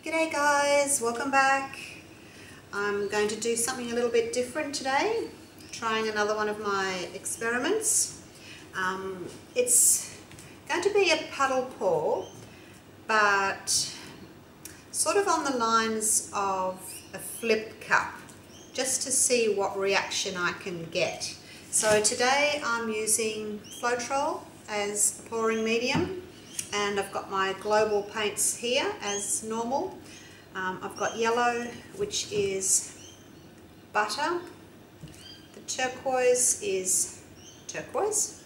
G'day guys, welcome back. I'm going to do something a little bit different today, trying another one of my experiments. It's going to be a puddle pour, but sort of on the lines of a flip cup, just to see what reaction I can get. So today I'm using floetrol as a pouring medium, and I've got my global paints here as normal. I've got yellow, which is butter. The turquoise is turquoise.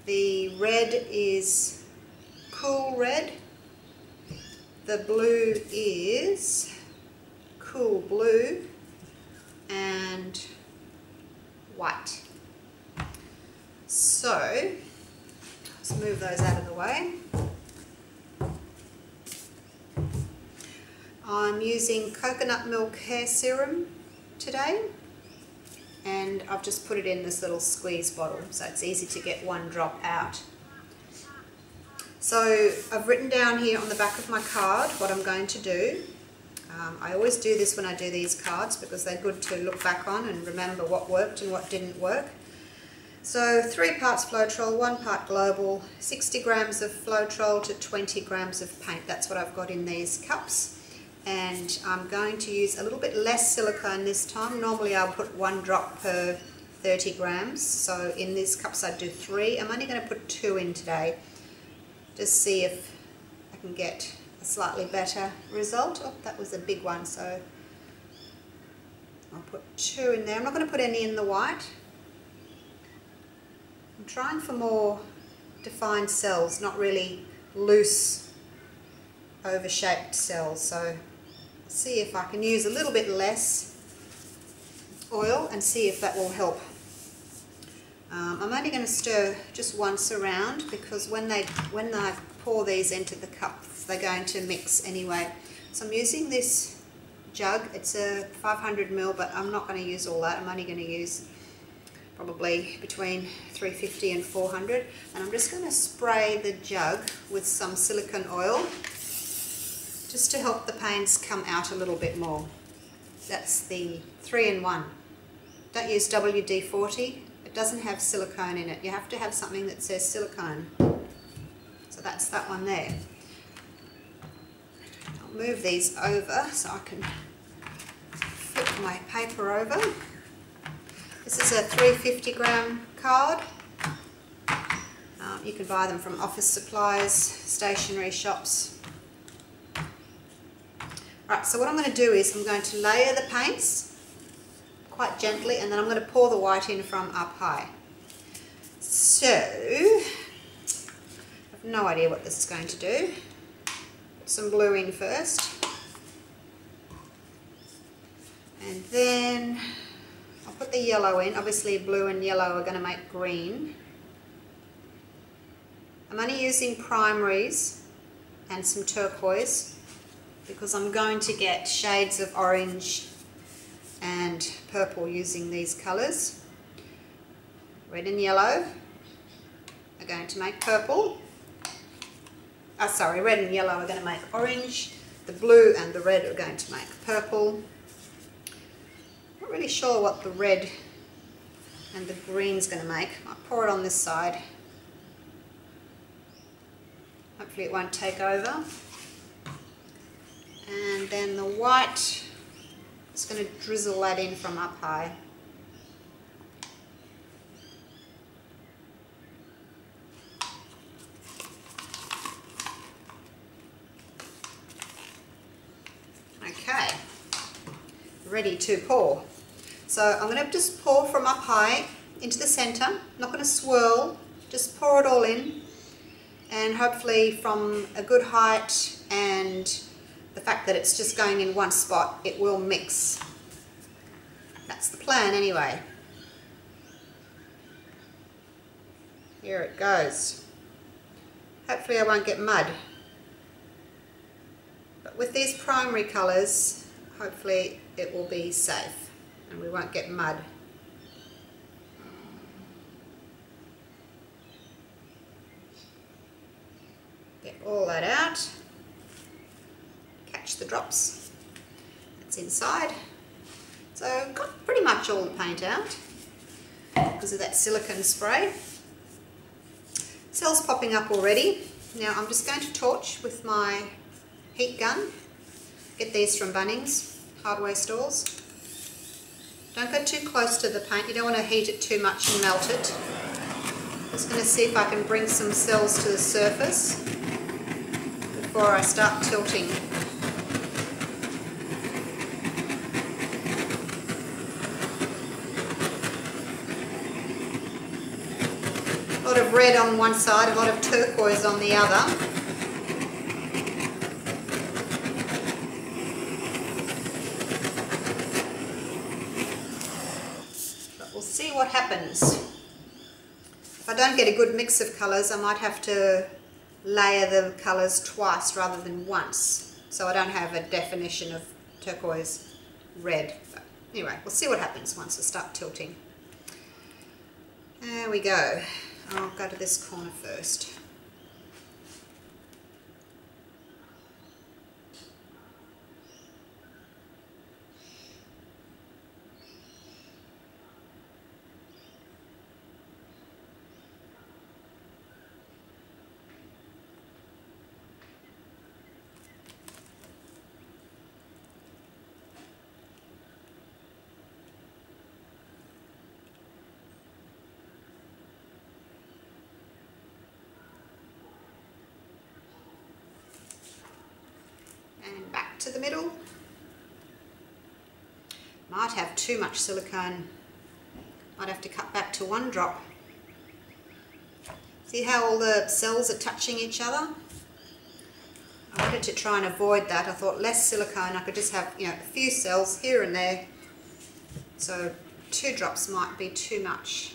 The red is cool red. The blue is cool blue, and white. So let's move those out of the way. I'm using coconut milk hair serum today, and I've just put it in this little squeeze bottle so it's easy to get one drop out. So I've written down here on the back of my card what I'm going to do. I always do this when I do these cards because they're good to look back on and remember what worked and what didn't work. So 3 parts floetrol, 1 part global, 60 grams of floetrol to 20 grams of paint. That's what I've got in these cups. And I'm going to use a little bit less silicone this time. Normally I'll put 1 drop per 30 grams. So in these cups I do 3. I'm only going to put 2 in today. Just see if I can get a slightly better result. Oh, that was a big one, so I'll put 2 in there. I'm not going to put any in the white. I'm trying for more defined cells, not really loose, over-shaped cells. So see if I can use a little bit less oil and see if that will help. I'm only going to stir just once around because when I pour these into the cups, they're going to mix anyway. So I'm using this jug. It's a 500 ml, but I'm not going to use all that. I'm only going to use probably between 350 and 400, and I'm just going to spray the jug with some silicone oil just to help the paints come out a little bit more. That's the 3-in-1. Don't use WD-40. It doesn't have silicone in it. You have to have something that says silicone. So that's that one there. I'll move these over so I can flip my paper over. This is a 350 gram card. You can buy them from office supplies, stationery shops. Right, so what I'm going to do is I'm going to layer the paints quite gently, and then I'm going to pour the white in from up high. So, I have no idea what this is going to do. Put some blue in first. And then I'll put the yellow in. Obviously blue and yellow are going to make green. I'm only using primaries and some turquoise because I'm going to get shades of orange and purple using these colours. Red and yellow are going to make purple. Red and yellow are going to make orange. The blue and the red are going to make purple. Not really sure what the red and the green's going to make. I'll pour it on this side. Hopefully it won't take over. And then the white, just going to drizzle that in from up high. Okay, ready to pour. So I'm going to just pour from up high into the centre. I'm not going to swirl, just pour it all in, and hopefully from a good height and the fact that it's just going in one spot, it will mix. That's the plan anyway. Here it goes. Hopefully I won't get mud. But with these primary colours, hopefully it will be safe and we won't get mud. Get all that out. catch the drops that's inside. So got pretty much all the paint out because of that silicone spray. Cells popping up already. Now I'm just going to torch with my heat gun. Get these from Bunnings, hardware stores. Don't go too close to the paint, you don't want to heat it too much and melt it. Just going to see if I can bring some cells to the surface before I start tilting. A lot of red on one side, a lot of turquoise on the other. But we'll see what happens. If I don't get a good mix of colours, I might have to layer the colours twice rather than once, so I don't have a definition of turquoise red. But anyway, we'll see what happens once I start tilting. There we go. I'll go to this corner first. And back to the middle. Might have too much silicone. Might have to cut back to 1 drop. See how all the cells are touching each other? I wanted to try and avoid that. I thought less silicone, I could just have, a few cells here and there. So 2 drops might be too much.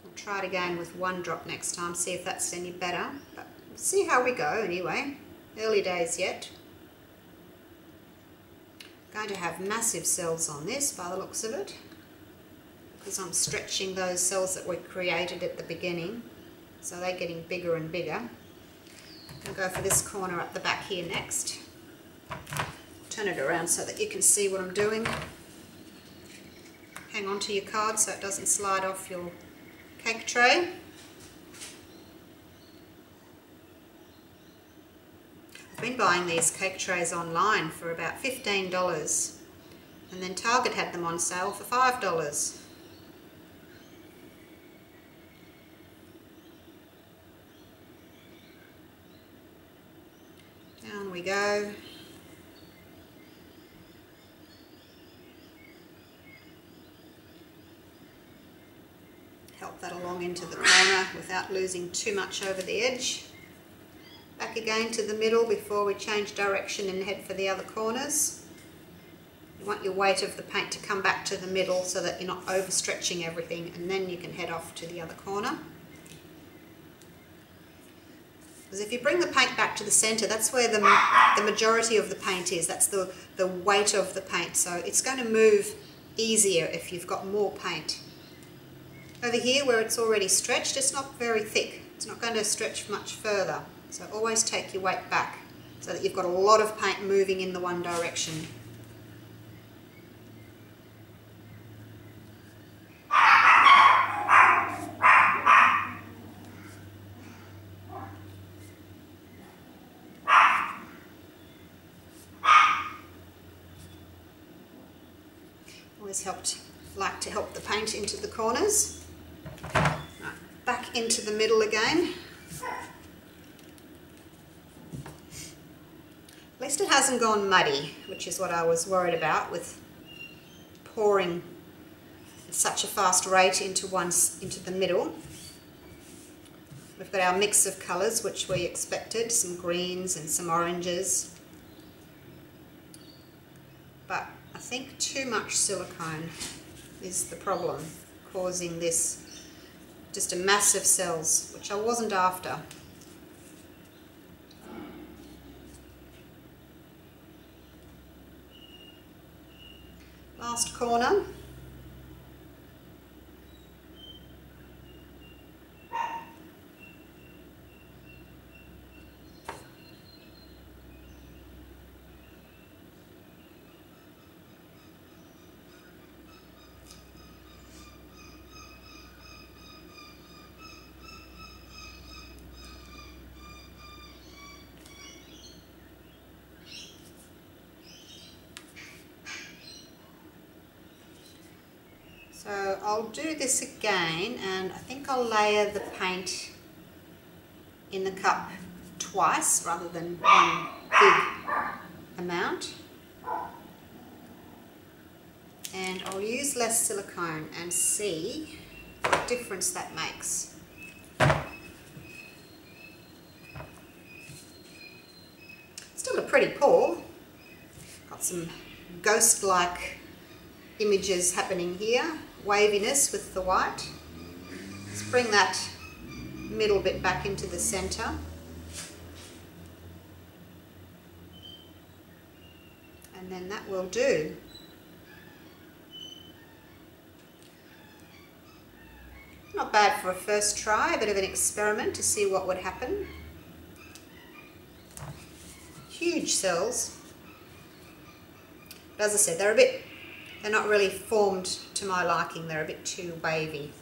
I'll try it again with 1 drop next time, see if that's any better. But see how we go anyway. Early days yet. Going to have massive cells on this by the looks of it, because I'm stretching those cells that we created at the beginning, so they're getting bigger and bigger. I'll go for this corner up the back here next. Turn it around so that you can see what I'm doing. Hang on to your card so it doesn't slide off your cake tray. I've been buying these cake trays online for about $15, and then Target had them on sale for $5. Down we go. Help that along into the corner without losing too much over the edge. Back again to the middle before we change direction and head for the other corners. You want your weight of the paint to come back to the middle so that you're not overstretching everything, and then you can head off to the other corner. Because if you bring the paint back to the centre, that's where the majority of the paint is. That's the weight of the paint, so it's going to move easier if you've got more paint. Over here where it's already stretched, it's not very thick. It's not going to stretch much further. So always take your weight back so that you've got a lot of paint moving in the one direction. Always like to help the paint into the corners. Right, back into the middle again. At least it hasn't gone muddy, which is what I was worried about with pouring at such a fast rate into the middle. We've got our mix of colours, which we expected, some greens and some oranges. But I think too much silicone is the problem, causing this just a mass of cells, which I wasn't after. Last corner. So I'll do this again, and I think I'll layer the paint in the cup twice rather than one big amount. And I'll use less silicone and see what difference that makes. Still a pretty pour. Got some ghost-like images happening here. Waviness with the white. Let's bring that middle bit back into the center. And then that will do. Not bad for a first try, a bit of an experiment to see what would happen. Huge cells. But as I said, they're not really formed to my liking. They're a bit too wavy.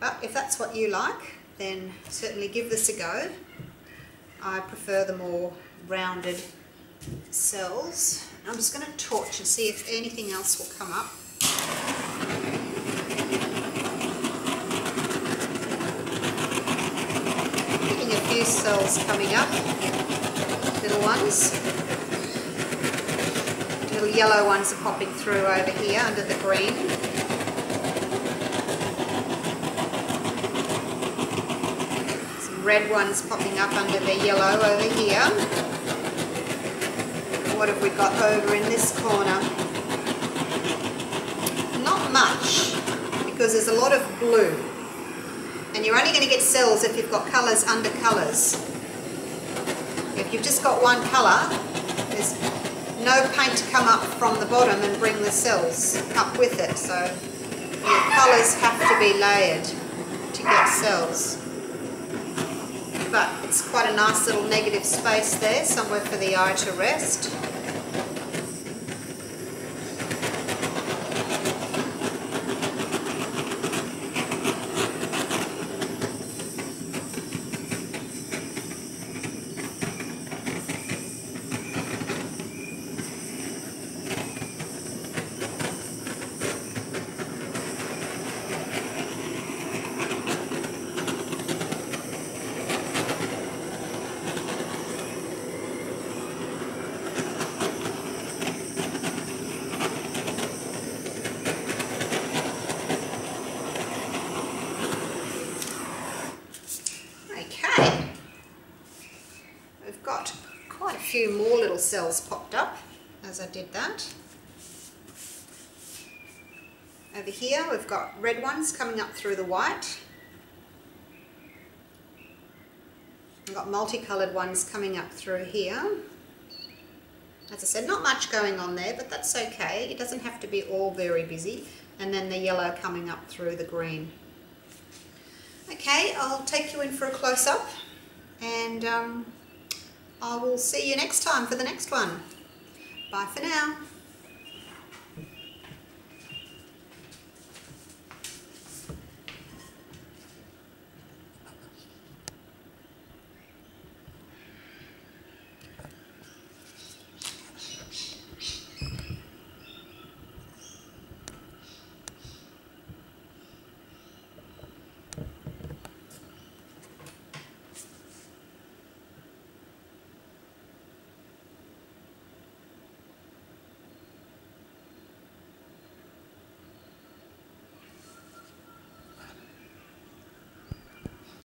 But if that's what you like, then certainly give this a go. I prefer the more rounded cells. I'm just going to torch and see if anything else will come up. Getting a few cells coming up, little ones. Little yellow ones are popping through over here under the green. Some red ones popping up under the yellow over here. What have we got over in this corner? Not much, because there's a lot of blue. And you're only going to get cells if you've got colours under colours. If you've just got one colour, there's no paint to come up from the bottom and bring the cells up with it. So your colours have to be layered to get cells. But it's quite a nice little negative space there, somewhere for the eye to rest. Few more little cells popped up as I did that. Over here we've got red ones coming up through the white. We've got multicoloured ones coming up through here. As I said, not much going on there, but that's okay. It doesn't have to be all very busy. And then the yellow coming up through the green. Okay, I'll take you in for a close-up, and I will see you next time for the next one. Bye for now.